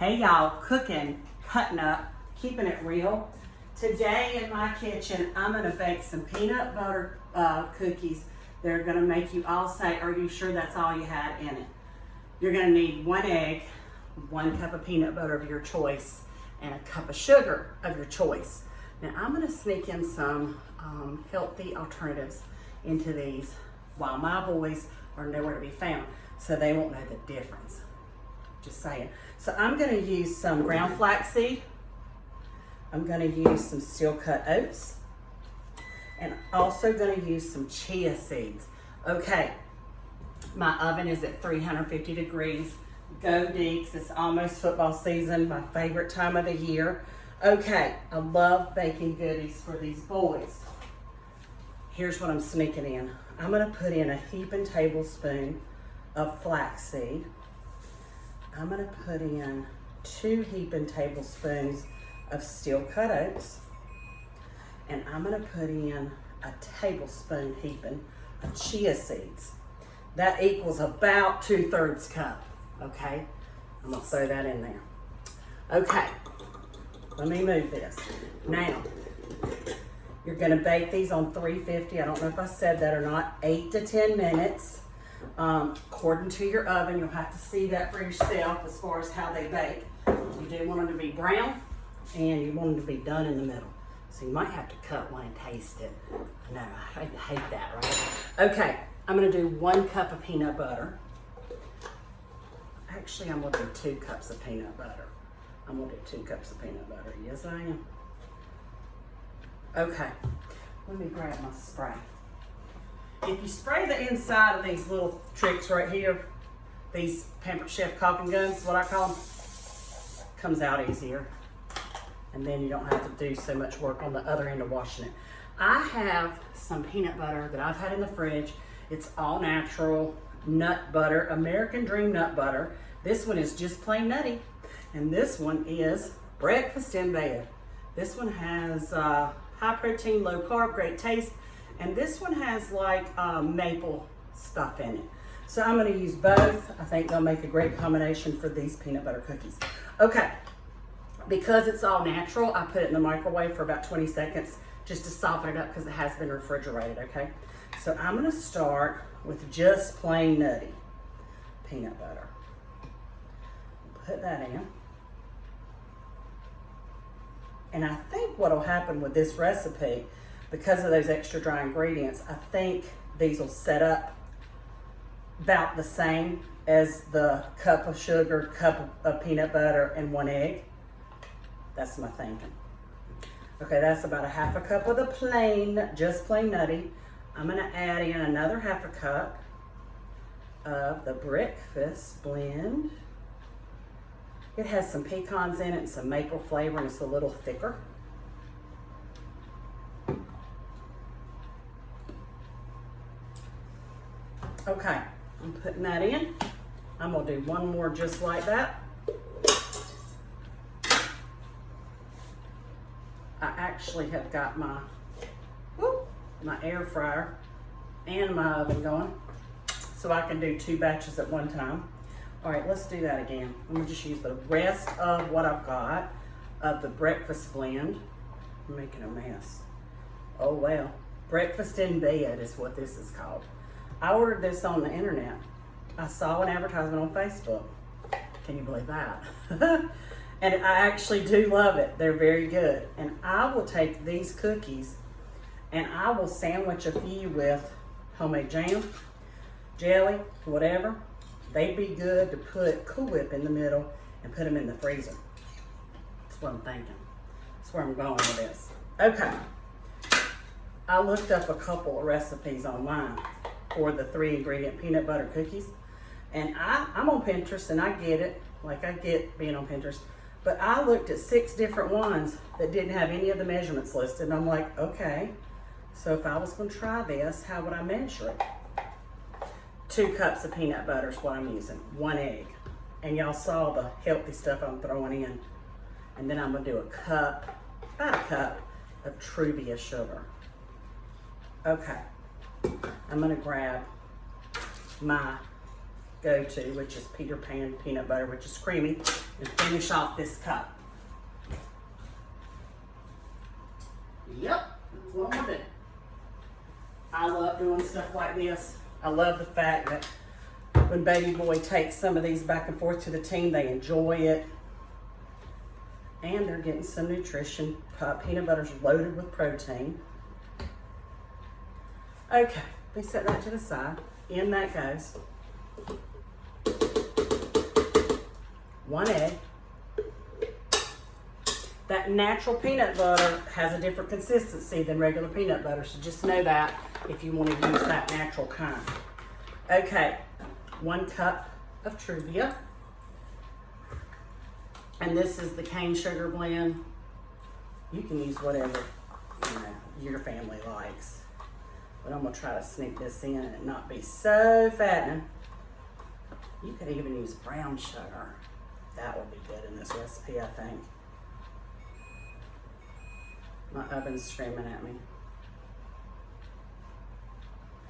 Hey y'all, cooking, cutting up, keeping it real. Today in my kitchen, I'm gonna bake some peanut butter cookies. They're gonna make you all say, are you sure that's all you had in it? You're gonna need 1 egg, 1 cup of peanut butter of your choice, and a cup of sugar of your choice. Now I'm gonna sneak in some healthy alternatives into these while my boys are nowhere to be found, so they won't know the difference. Just saying. So I'm gonna use some ground flaxseed. I'm gonna use some steel cut oats. And also gonna use some chia seeds. Okay, my oven is at 350 degrees. Go Deeks, it's almost football season, my favorite time of the year. Okay, I love baking goodies for these boys. Here's what I'm sneaking in. I'm gonna put in a heaping tablespoon of flaxseed. I'm gonna put in 2 heaping tablespoons of steel cut oats. And I'm gonna put in a tablespoon heaping of chia seeds. That equals about 2/3 cup, okay? I'm gonna throw that in there. Okay, let me move this. Now, you're gonna bake these on 350. I don't know if I said that or not, 8 to 10 minutes. According to your oven, you'll have to see that for yourself as far as how they bake. You do want them to be brown and you want them to be done in the middle. So you might have to cut one and taste it. I know, I hate that, right? Okay, I'm gonna do 1 cup of peanut butter. Actually, I'm gonna do 2 cups of peanut butter. I'm gonna do 2 cups of peanut butter. Yes, I am. Okay, let me grab my spray. If you spray the inside of these little tricks right here, these Pampered Chef caulking guns, what I call them, comes out easier. And then you don't have to do so much work on the other end of washing it. I have some peanut butter that I've had in the fridge. It's all natural nut butter, American Dream nut butter. This one is just plain nutty. And this one is breakfast in bed. This one has high protein, low carb, great taste. And this one has like maple stuff in it. So I'm gonna use both. I think they'll make a great combination for these peanut butter cookies. Okay, because it's all natural, I put it in the microwave for about 20 seconds just to soften it up because it has been refrigerated, okay? So I'm gonna start with just plain nutty peanut butter. Put that in. And I think what'll happen with this recipe, because of those extra dry ingredients, I think these will set up about the same as the cup of sugar, cup of peanut butter, and 1 egg. That's my thinking. Okay, that's about a 1/2 cup of the plain, just plain nutty. I'm gonna add in another 1/2 cup of the breakfast blend. It has some pecans in it and some maple flavor, and it's a little thicker. Okay, I'm putting that in. I'm gonna do 1 more just like that. I actually have got my air fryer and my oven going, so I can do 2 batches at one time. All right, let's do that again. I'm gonna just use the rest of what I've got of the breakfast blend. I'm making a mess. Oh well, breakfast in bed is what this is called. I ordered this on the internet. I saw an advertisement on Facebook. Can you believe that? And I actually do love it. They're very good. And I will take these cookies and I will sandwich a few with homemade jam, jelly, whatever. They'd be good to put Cool Whip in the middle and put them in the freezer. That's what I'm thinking. That's where I'm going with this. Okay. I looked up a couple of recipes online for the 3 ingredient peanut butter cookies. And I'm on Pinterest and I get it, like I get being on Pinterest. But I looked at 6 different ones that didn't have any of the measurements listed. And I'm like, okay, so if I was gonna try this, how would I measure it? 2 cups of peanut butter is what I'm using, 1 egg. And y'all saw the healthy stuff I'm throwing in. And then I'm gonna do about a cup of Truvia sugar. Okay, I'm gonna grab my go-to, which is Peter Pan peanut butter, which is creamy, and finish off this cup. Yep, that's what I'm gonna do. I love doing stuff like this. I love the fact that when baby boy takes some of these back and forth to the team, they enjoy it. And they're getting some nutrition. Peanut butter's loaded with protein. Okay, we set that to the side. In that goes 1 egg. That natural peanut butter has a different consistency than regular peanut butter, so just know that if you want to use that natural kind. Okay, 1 cup of Truvia. And this is the cane sugar blend. You can use whatever your family likes. But I'm gonna try to sneak this in and it not be so fattening. You could even use brown sugar. That will be good in this recipe, I think. My oven's screaming at me.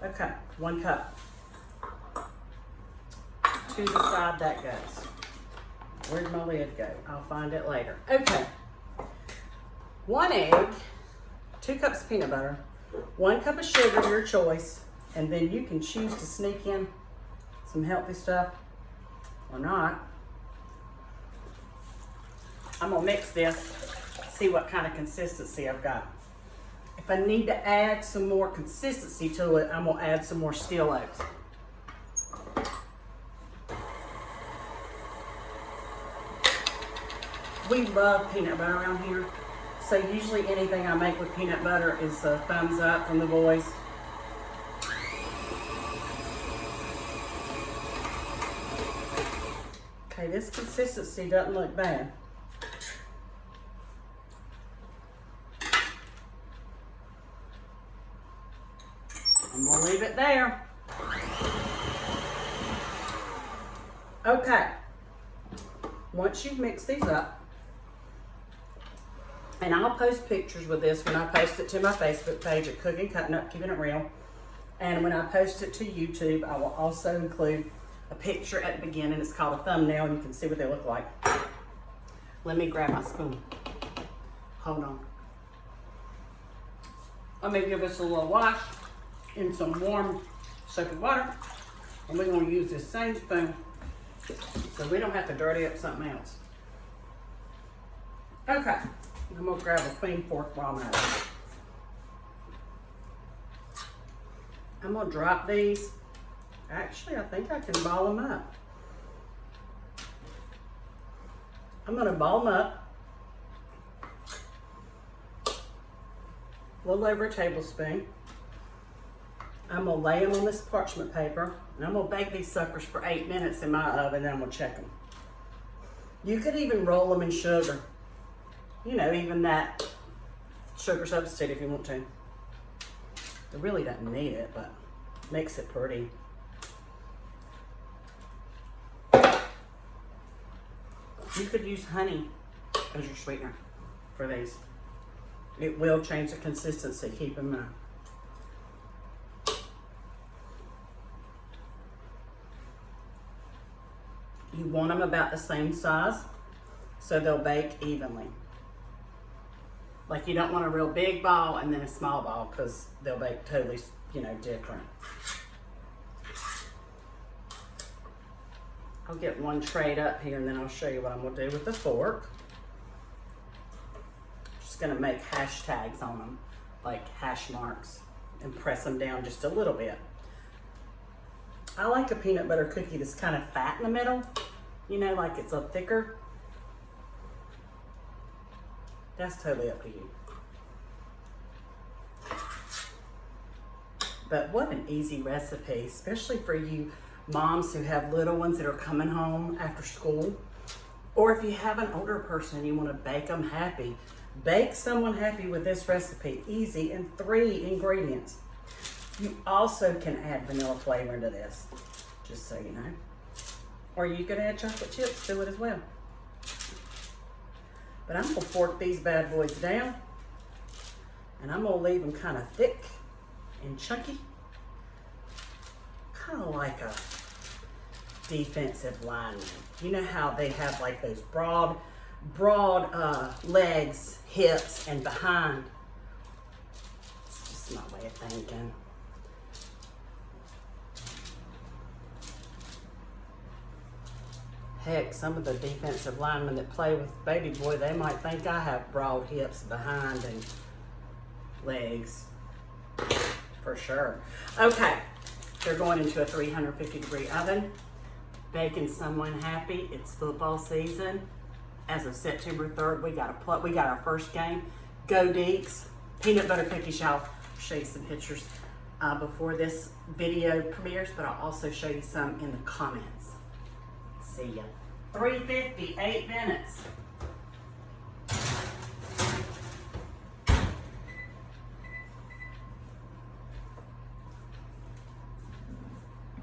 Okay, 1 cup. To the side that goes. Where'd my lid go? I'll find it later. Okay. 1 egg, 2 cups of peanut butter, 1 cup of sugar, your choice, and then you can choose to sneak in some healthy stuff or not. I'm gonna mix this, see what kind of consistency I've got. If I need to add some more consistency to it, I'm gonna add some more steel oats. We love peanut butter around here, so usually anything I make with peanut butter is a thumbs up from the boys. Okay, this consistency doesn't look bad. I'm gonna leave it there. Okay, once you've mixed these up, and I'll post pictures with this when I post it to my Facebook page at Cooking Cutting Up, Keeping It Real. And when I post it to YouTube, I will also include a picture at the beginning. It's called a thumbnail, and you can see what they look like. Let me grab my spoon. Hold on. Let me give this a little wash in some warm soapy water. And we're gonna use this same spoon so we don't have to dirty up something else. Okay. I'm gonna grab a clean fork while I'm at it. I'm gonna drop these. Actually, I think I can ball them up. I'm gonna ball them up. A little over a tablespoon. I'm gonna lay them on this parchment paper, and I'm gonna bake these suckers for 8 minutes in my oven, then I'm gonna check them. You could even roll them in sugar. You know, even that sugar substitute if you want to. It really doesn't need it, but makes it pretty. You could use honey as your sweetener for these. It will change the consistency, keep in mind. You want them about the same size so they'll bake evenly. Like you don't want a real big ball and then a small ball because they'll bake totally, different. I'll get one trayed up here and then I'll show you what I'm gonna do with the fork. Just gonna make hashtags on them, like hash marks, and press them down just a little bit. I like a peanut butter cookie that's kind of fat in the middle, like it's a thicker. That's totally up to you. But what an easy recipe, especially for you moms who have little ones that are coming home after school. Or if you have an older person and you want to bake them happy, bake someone happy with this recipe. Easy, and 3 ingredients. You also can add vanilla flavor into this, just so you know. Or you could add chocolate chips to it as well. But I'm gonna fork these bad boys down, and I'm gonna leave them kind of thick and chunky, kind of like a defensive linemen. You know how they have like those broad legs, hips, and behind. It's just my way of thinking. Heck, some of the defensive linemen that play with Baby Boy, they might think I have broad hips behind and legs. For sure. Okay, they're going into a 350-degree oven. Baking someone happy. It's football season. As of September 3rd, we got our first game. Go Deeks. Peanut butter cookies, y'all. I'll show you some pictures before this video premieres, but I'll also show you some in the comments. See ya. 3:50, 8 minutes.